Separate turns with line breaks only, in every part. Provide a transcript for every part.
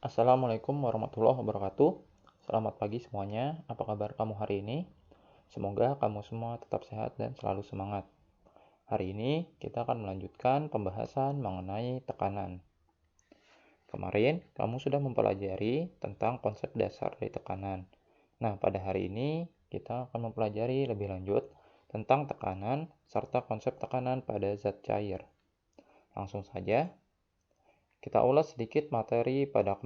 Assalamualaikum warahmatullahi wabarakatuh. Selamat pagi semuanya. Apa kabar kamu hari ini? Semoga kamu semua tetap sehat dan selalu semangat. Hari ini kita akan melanjutkan pembahasan mengenai tekanan. Kemarin kamu sudah mempelajari tentang konsep dasar dari tekanan. Nah, pada hari ini kita akan mempelajari lebih lanjut tentang tekanan serta konsep tekanan pada zat cair. Langsung saja, kita ulas sedikit materi pada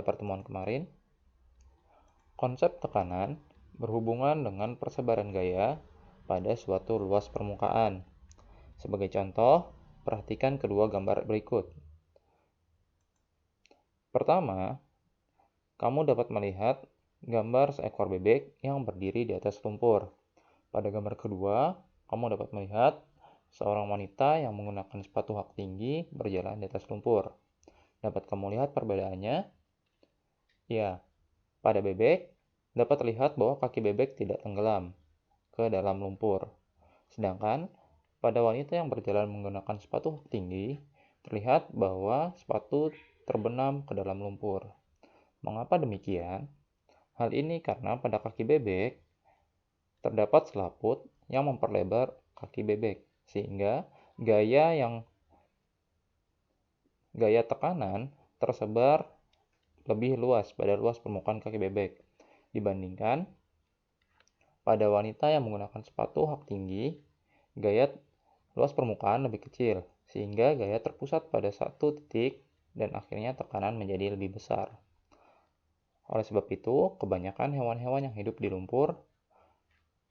pertemuan kemarin. Konsep tekanan berhubungan dengan persebaran gaya pada suatu luas permukaan. Sebagai contoh, perhatikan kedua gambar berikut. Pertama, kamu dapat melihat gambar seekor bebek yang berdiri di atas lumpur. Pada gambar kedua, kamu dapat melihat seorang wanita yang menggunakan sepatu hak tinggi berjalan di atas lumpur. Dapat kamu lihat perbedaannya? Ya, pada bebek, dapat terlihat bahwa kaki bebek tidak tenggelam ke dalam lumpur. Sedangkan pada wanita yang berjalan menggunakan sepatu tinggi, terlihat bahwa sepatu terbenam ke dalam lumpur. Mengapa demikian? Hal ini karena pada kaki bebek terdapat selaput yang memperlebar kaki bebek, sehingga gaya tekanan tersebar lebih luas pada luas permukaan kaki bebek dibandingkan pada wanita yang menggunakan sepatu hak tinggi. Gaya luas permukaan lebih kecil, sehingga gaya terpusat pada satu titik dan akhirnya tekanan menjadi lebih besar. Oleh sebab itu, kebanyakan hewan-hewan yang hidup di lumpur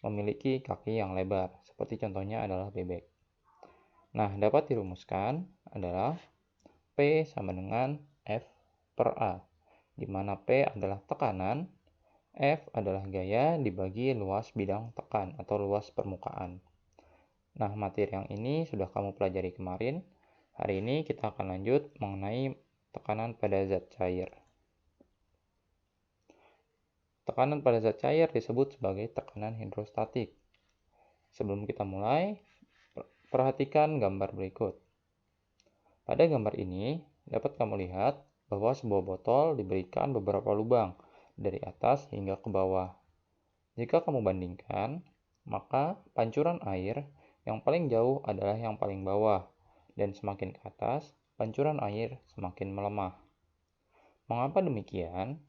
memiliki kaki yang lebar, seperti contohnya adalah bebek. Nah, dapat dirumuskan adalah P sama dengan F per A, di mana P adalah tekanan, F adalah gaya dibagi luas bidang tekan atau luas permukaan. Nah, materi yang ini sudah kamu pelajari kemarin. Hari ini kita akan lanjut mengenai tekanan pada zat cair. Tekanan pada zat cair disebut sebagai tekanan hidrostatik. Sebelum kita mulai, perhatikan gambar berikut. Pada gambar ini, dapat kamu lihat bahwa sebuah botol diberikan beberapa lubang dari atas hingga ke bawah. Jika kamu bandingkan, maka pancuran air yang paling jauh adalah yang paling bawah, dan semakin ke atas, pancuran air semakin melemah. Mengapa demikian?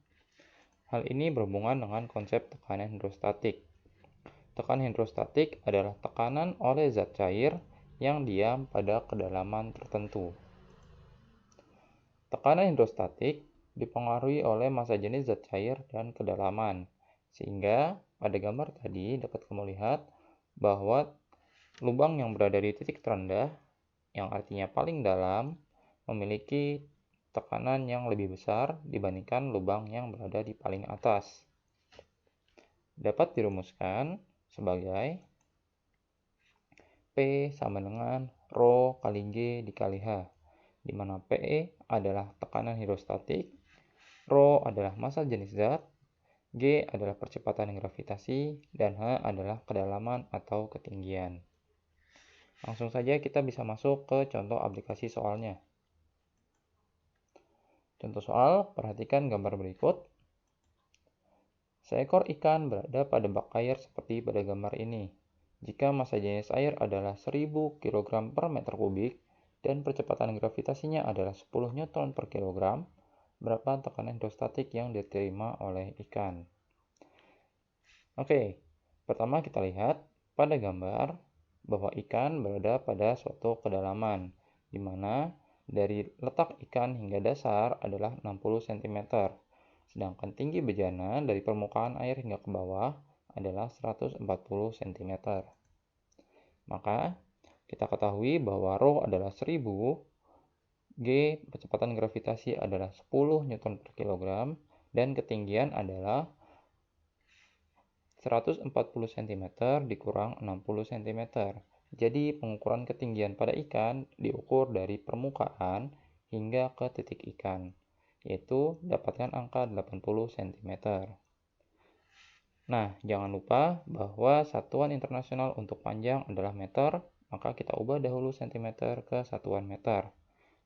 Hal ini berhubungan dengan konsep tekanan hidrostatik. Tekanan hidrostatik adalah tekanan oleh zat cair yang diam pada kedalaman tertentu. Tekanan hidrostatik dipengaruhi oleh massa jenis zat cair dan kedalaman, sehingga pada gambar tadi dapat kamu lihat bahwa lubang yang berada di titik terendah, yang artinya paling dalam, memiliki tekanan yang lebih besar dibandingkan lubang yang berada di paling atas. Dapat dirumuskan sebagai P sama dengan Rho kali G dikali H, di mana P adalah tekanan hidrostatik, Rho adalah massa jenis zat, G adalah percepatan gravitasi, dan H adalah kedalaman atau ketinggian. Langsung saja kita bisa masuk ke contoh aplikasi soalnya. Contoh soal, perhatikan gambar berikut. Seekor ikan berada pada bak air seperti pada gambar ini. Jika massa jenis air adalah 1000 kg per meter kubik dan percepatan gravitasinya adalah 10 Newton per kilogram, berapa tekanan hidrostatik yang diterima oleh ikan? Oke, pertama kita lihat pada gambar bahwa ikan berada pada suatu kedalaman, di mana dari letak ikan hingga dasar adalah 60 cm, sedangkan tinggi bejana dari permukaan air hingga ke bawah adalah 140 cm. Maka kita ketahui bahwa Rho adalah 1000, G kecepatan gravitasi adalah 10 Newton per kilogram, dan ketinggian adalah 140 cm dikurang 60 cm. Jadi pengukuran ketinggian pada ikan diukur dari permukaan hingga ke titik ikan, yaitu dapatkan angka 80 cm. Nah, jangan lupa bahwa satuan internasional untuk panjang adalah meter, maka kita ubah dahulu cm ke satuan meter.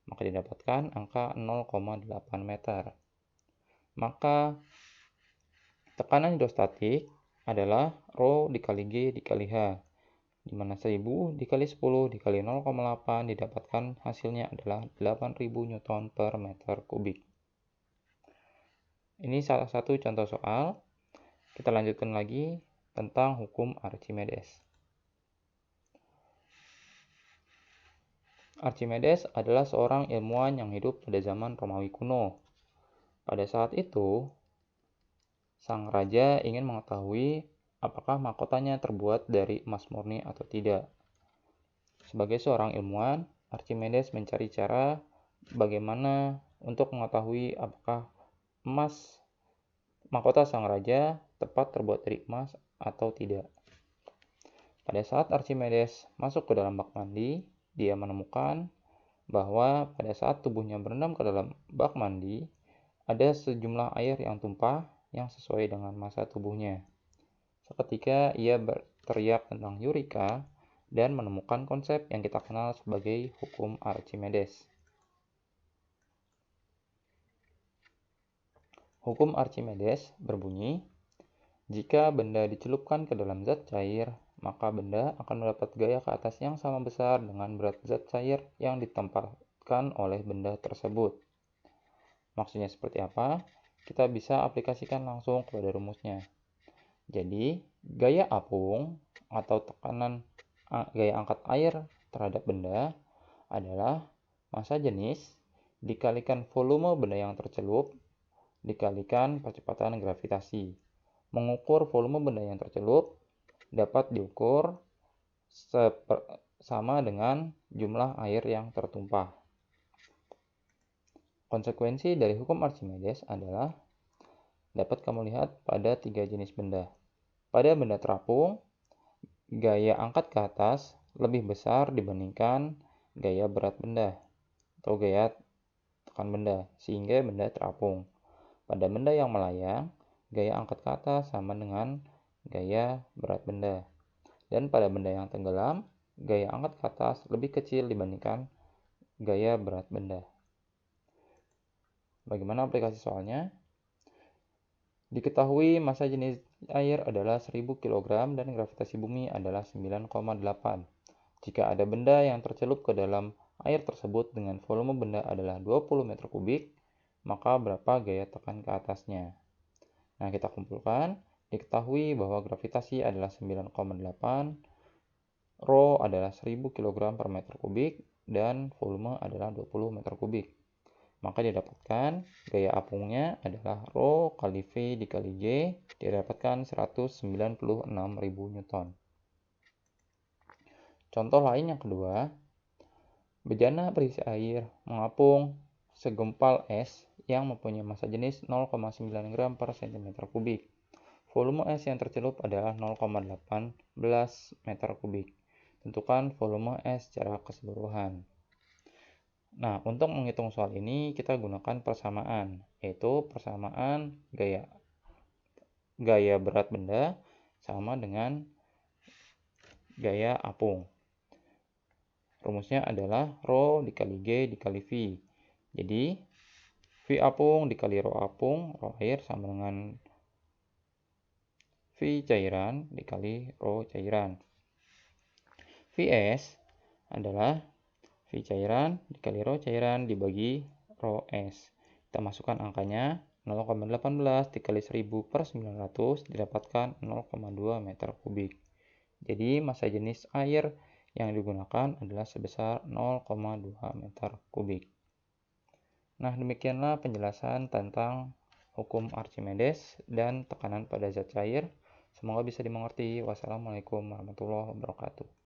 maka didapatkan angka 0,8 meter. Maka tekanan hidrostatik adalah Rho dikali G dikali H, di mana 1000 dikali 10 dikali 0,8 didapatkan hasilnya adalah 8000 Newton per meter kubik. Ini salah satu contoh soal. Kita lanjutkan lagi tentang hukum Archimedes. Archimedes adalah seorang ilmuwan yang hidup pada zaman Romawi kuno. Pada saat itu, sang raja ingin mengetahui apakah mahkotanya terbuat dari emas murni atau tidak. Sebagai seorang ilmuwan, Archimedes mencari cara bagaimana untuk mengetahui apakah mahkota sang raja tepat terbuat dari emas atau tidak. Pada saat Archimedes masuk ke dalam bak mandi, dia menemukan bahwa pada saat tubuhnya berendam ke dalam bak mandi, ada sejumlah air yang tumpah yang sesuai dengan massa tubuhnya. Seketika ia berteriak tentang Eureka dan menemukan konsep yang kita kenal sebagai hukum Archimedes. Hukum Archimedes berbunyi, jika benda dicelupkan ke dalam zat cair, maka benda akan mendapat gaya ke atas yang sama besar dengan berat zat cair yang ditempatkan oleh benda tersebut. Maksudnya seperti apa? Kita bisa aplikasikan langsung kepada rumusnya. Jadi, gaya apung atau tekanan gaya angkat air terhadap benda adalah massa jenis dikalikan volume benda yang tercelup dikalikan percepatan gravitasi. Mengukur volume benda yang tercelup dapat diukur sama dengan jumlah air yang tertumpah. Konsekuensi dari hukum Archimedes adalah dapat kamu lihat pada 3 jenis benda. Pada benda terapung, gaya angkat ke atas lebih besar dibandingkan gaya berat benda atau gaya tekan benda, sehingga benda terapung. Pada benda yang melayang, gaya angkat ke atas sama dengan gaya berat benda. Dan pada benda yang tenggelam, gaya angkat ke atas lebih kecil dibandingkan gaya berat benda. Bagaimana aplikasi soalnya? Diketahui massa jenis air adalah 1000 kg dan gravitasi bumi adalah 9,8. Jika ada benda yang tercelup ke dalam air tersebut dengan volume benda adalah 20 meter kubik, maka berapa gaya tekan ke atasnya? Nah, kita kumpulkan. Diketahui bahwa gravitasi adalah 9,8, Rho adalah 1000 kg per meter kubik, dan volume adalah 20 meter kubik. Maka didapatkan gaya apungnya adalah Rho kali V dikali G, didapatkan 196.000 Newton. Contoh lain yang kedua, bejana berisi air mengapung segumpal es yang mempunyai massa jenis 0,9 gram per cm kubik. Volume es yang tercelup adalah 0,18 meter kubik. Tentukan volume es secara keseluruhan. Nah, untuk menghitung soal ini kita gunakan persamaan, yaitu persamaan gaya berat benda sama dengan gaya apung. Rumusnya adalah Rho dikali G dikali V. Jadi, V apung dikali Rho apung, Rho air sama dengan V cairan dikali Rho cairan. Vs adalah V cairan dikali Rho cairan dibagi Rho S. Kita masukkan angkanya, 0,18 dikali 1000 per 900 didapatkan 0,2 meter kubik. Jadi, massa jenis air yang digunakan adalah sebesar 0,2 meter kubik. Nah, demikianlah penjelasan tentang hukum Archimedes dan tekanan pada zat cair. Semoga bisa dimengerti. Wassalamualaikum warahmatullahi wabarakatuh.